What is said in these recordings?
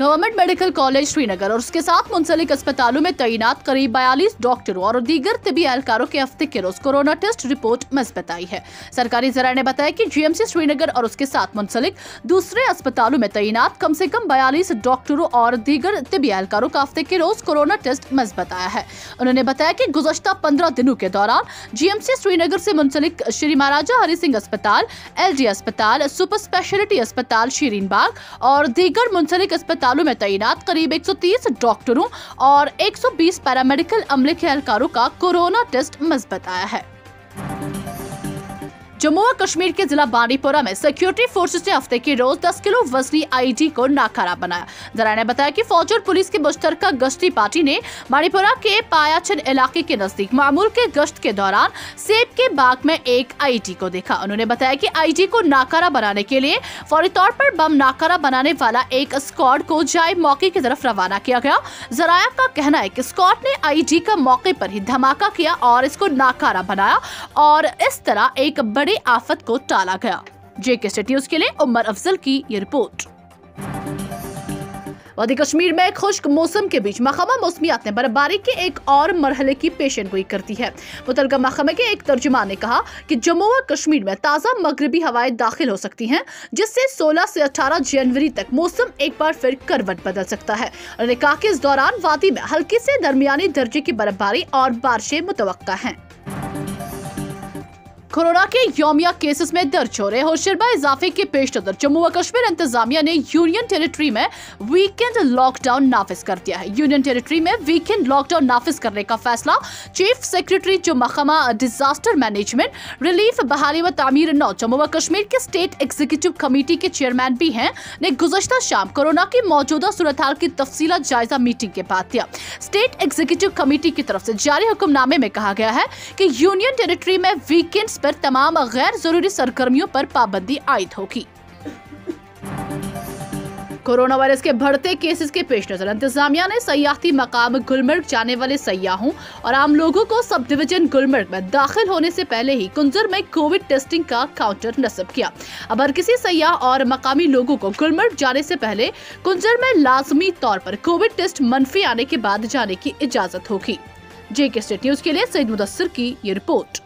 Government medical college Srinagar और उसके साथ मुंसलिक अस्पतालों में तैनात करीब 42 डॉक्टरों और दीगर तिबी एहलकारों के हफ्ते के रोज कोरोना टेस्ट रिपोर्ट मुस्बत आई है। सरकारी जराये ने बताया कि जीएमसी श्रीनगर और उसके साथ मुंसलिक दूसरे अस्पतालों में तैनात कम से कम 42 डॉक्टरों और दीगर तिबी एहलकारों का हफ्ते के रोज कोरोना टेस्ट मुस्बत आया है। उन्होंने बताया कि गुज़श्ता 15 दिनों के दौरान जीएमसी श्रीनगर से मुंसलिक श्री महाराजा हरि सिंह अस्पताल, LD अस्पताल, सुपर स्पेशलिटी अस्पताल शीरीन बाग और दीगर मुंसलिक अस्पतालों में तैनात करीब 130 डॉक्टरों और 120 पैरामेडिकल अमले के एहलकारों का कोरोना टेस्ट मुस्बत आया है। जम्मू और कश्मीर के जिला बांडीपोरा में सिक्योरिटी फोर्सेस ने हफ्ते के रोज 10 किलो वजनी आईडी को नाकारा बनाया। जराये ने बताया कि फौज और पुलिस की मुश्तरका गश्ती पार्टी ने बांडीपोरा के पायाचन इलाके के नजदीक मामूल के गश्त के दौरान सेब के बाग में एक आईडी को देखा। उन्होंने बताया कि आईडी को नाकारा बनाने के लिए फौरी तौर पर बम नाकारा बनाने वाला एक स्क्वाड को जाए मौके की तरफ रवाना किया गया। जराया का कहना है कि स्क्वाड ने आईडी का मौके पर ही धमाका किया और इसको नाकारा बनाया और इस तरह एक बड़ी आफत को टाला गया। JK न्यूज़ के लिए उमर अफजल की ये रिपोर्ट। वादी कश्मीर में खुश्क मौसम के बीच महकमा मौसमियात ने बर्फबारी के एक और मरहले की पेशेनगोई कर दी है। मुतलका महकमे के एक तर्जुमान ने कहा कि जम्मू और कश्मीर में ताज़ा मगरबी हवाएं दाखिल हो सकती हैं, जिससे 16 से 18 जनवरी तक मौसम एक बार फिर करवट बदल सकता है। उन्होंने कहा कि इस दौरान वादी में हल्की से दरमियानी दर्जे की बर्फबारी और बारिशें मुतवक्का हैं। कोरोना के यौमिया केसेस में दर्ज हो रहे होशरबा इजाफे के पेश नजर जम्मू व कश्मीर इंतजामिया ने यूनियन टेरिटरी में वीकेंड लॉकडाउन नाफिज कर दिया है। यूनियन टेरिटरी में वीकेंड लॉकडाउन नाफिज करने का फैसला चीफ सेक्रेटरी जो महकमा डिजास्टर मैनेजमेंट, रिलीफ, बहाली व तामीर नौ जम्मू व कश्मीर के स्टेट एग्जीक्यूटिव कमेटी के चेयरमैन भी हैं ने गुज़श्ता शाम कोरोना की मौजूदा सूरत हाल की तफसीला जायजा मीटिंग के बाद दिया। स्टेट एग्जीक्यूटिव कमेटी की तरफ से जारी हुक्मनामे में कहा गया है कि यूनियन टेरिटरी में वीकेंड्स पर तमाम गैर जरूरी सरगर्मियों पर पाबंदी आयद होगी। कोरोना वायरस के बढ़ते केसेस के पेश नजर इंतजामिया ने सयाहती मकाम गुलमर्ग जाने वाले सयाहों और आम लोगों को सब डिवीजन गुलमर्ग में दाखिल होने से पहले ही कुंजर में कोविड टेस्टिंग का काउंटर नस्ब किया। अब हर किसी सयाह और मकामी लोगों को गुलमर्ग जाने से पहले कुंजर में लाजमी तौर पर कोविड टेस्ट मनफी आने के बाद जाने की इजाजत होगी। JK न्यूज़ के लिए सईद मुदस्सिर की ये रिपोर्ट।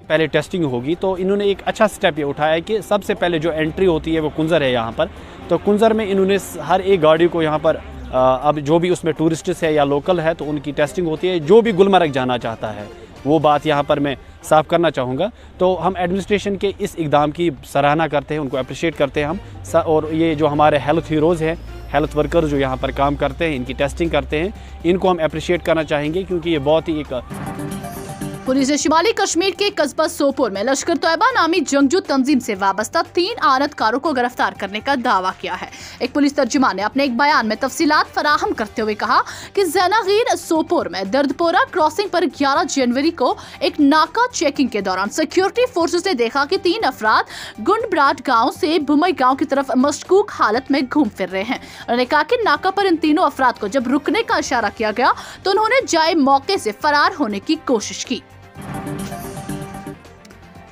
पहले टेस्टिंग होगी तो इन्होंने एक अच्छा स्टेप ये उठाया है कि सबसे पहले जो एंट्री होती है वो कुंजर है यहाँ पर, तो कुंजर में इन्होंने हर एक गाड़ी को यहाँ पर अब जो भी उसमें टूरिस्ट है या लोकल है तो उनकी टेस्टिंग होती है। जो भी गुलमर्ग जाना चाहता है वो बात यहाँ पर मैं साफ करना चाहूँगा। तो हम एडमिनिस्ट्रेशन के इस इकदाम की सराहना करते हैं, उनको अप्रिशिएट करते हैं हम। और ये जो हमारे हेल्थ हीरोज़ हैं, हेल्थ वर्कर जो यहाँ पर काम करते हैं, इनकी टेस्टिंग करते हैं, इनको हम अप्रिशिएट करना चाहेंगे क्योंकि ये बहुत ही एक। पुलिस ने शिमाली कश्मीर के कस्बा सोपोर में लश्कर तैयबा नामी जंगजू तंजीम से वाबस्ता 3 आनतकारों को गिरफ्तार करने का दावा किया है। एक पुलिस तर्जुमान ने अपने एक बयान में तफसीलात फराहम करते हुए कहा कि जैनागीर सोपोर में दर्दपोरा क्रॉसिंग पर 11 जनवरी को एक नाका चेकिंग के दौरान सिक्योरिटी फोर्सेस ने देखा कि 3 अफराद गुंडब्राट गाँव से बुमई गाँव की तरफ मशकूक हालत में घूम फिर रहे हैं। उन्होंने कहा कि नाका पर इन तीनों अफराद को जब रुकने का इशारा किया गया तो उन्होंने जाए मौके से फरार होने की कोशिश की।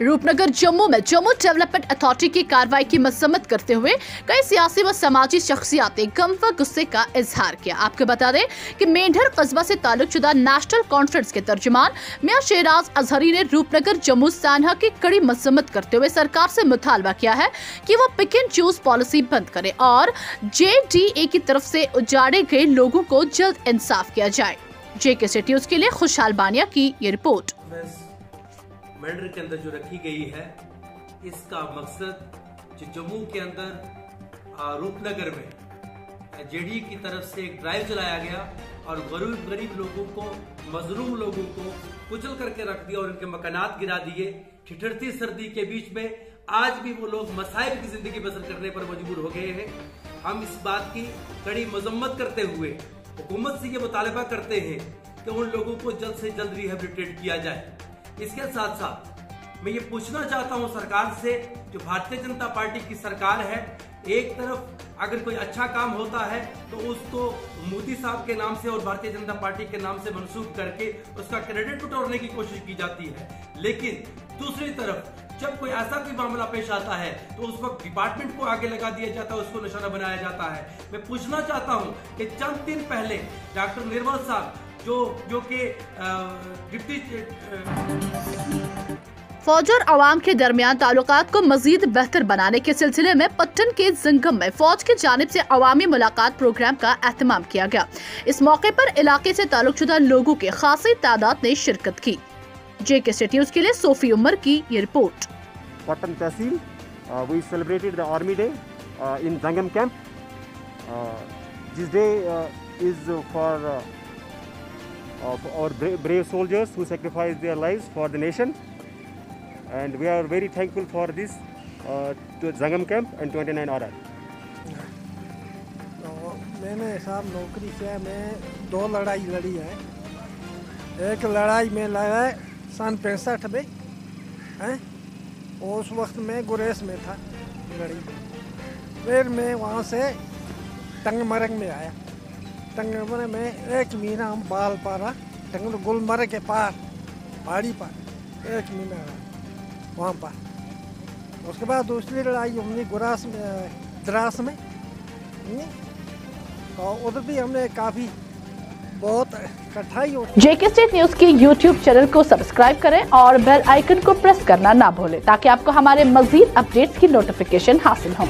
रूपनगर जम्मू में जम्मू डेवलपमेंट अथॉरिटी की कार्रवाई की मजम्मत करते हुए कई सियासी व समाजी शख्सियात ने गम व गुस्से का इजहार किया। आपको बता दें कि मेंढर कस्बा से ताल्लुकशुदा नेशनल कॉन्फ्रेंस के तर्जुमान मियां शेराज अजहरी ने रूपनगर जम्मू सानहा की कड़ी मजम्मत करते हुए सरकार से मुतालबा किया है कि वो पिक एंड चूज पॉलिसी बंद करे और JDA की तरफ से उजाड़े गए लोगों को जल्द इंसाफ किया जाए। JK न्यूज़ के लिए खुशहाल बानिया की ये रिपोर्ट। मेंढर के अंदर जो रखी गई है, इसका मकसद जो जम्मू के अंदर रूपनगर में JDA की तरफ से एक ड्राइव चलाया गया और गरीब लोगों को, मजलूम लोगों को कुचल करके रख दिया और उनके मकानात गिरा दिए। ठिठुरती सर्दी के बीच में आज भी वो लोग मसाइब की जिंदगी बसर करने पर मजबूर हो गए हैं। हम इस बात की कड़ी मजम्मत करते हुए हुकूमत से ये मुतालबा करते हैं कि उन लोगों को जल्द से जल्द रिहेबिलिटेट किया जाए। इसके साथ साथ मैं ये पूछना चाहता हूं सरकार से, जो भारतीय जनता पार्टी की सरकार है, एक तरफ अगर कोई अच्छा काम होता है तो उसको मोदी साहब के नाम से और भारतीय जनता पार्टी के नाम से मंसूब करके उसका क्रेडिट बटोरने की कोशिश की जाती है, लेकिन दूसरी तरफ जब कोई ऐसा कोई मामला पेश आता है तो उस वक्त डिपार्टमेंट को आगे लगा दिया जाता है, उसको निशाना बनाया जाता है। मैं पूछना चाहता हूं कि चंद दिन पहले डॉक्टर निर्मल साहब जो कि डिप्टी फौज और आवाम के दरमियान ताल्लुकात को मजीद बेहतर बनाने के सिलसिले में पट्टन के जिंगम में फौज की जानिब से अवामी मुलाकात प्रोग्राम का एहतमाम किया गया। इस मौके पर इलाके से ताल्लुकशुदा लोगों की खासी तादाद ने शिरकत की। JK City News के लिए सोफी उमर की ये report. Patan Tehsil, we celebrated the Army Day in Zangam camp. This day is for our brave soldiers who sacrificed their lives for the nation, and we are very thankful for this to Zangam camp and 29 RR. मैंने साहब नौकरी से मैं 2 लड़ाई लड़ी है। एक लड़ाई में लड़ा सन 65 में हैं, उस वक्त मैं गुरेज में था लड़ी। फिर मैं वहाँ से टंगमरग में आया। टंगमरग में 1 महीना हम बाल पारा गुलमर्ग के पार पहाड़ी पर 1 महीना रहा वहाँ पर। उसके बाद दूसरी लड़ाई हमने गुरास में द्रास में, तो उधर भी हमने काफ़ी बहुत कठिनाई होती। JK State News के YouTube चैनल को सब्सक्राइब करें और बेल आइकन को प्रेस करना ना भूलें ताकि आपको हमारे मजीद अपडेट्स की नोटिफिकेशन हासिल हो।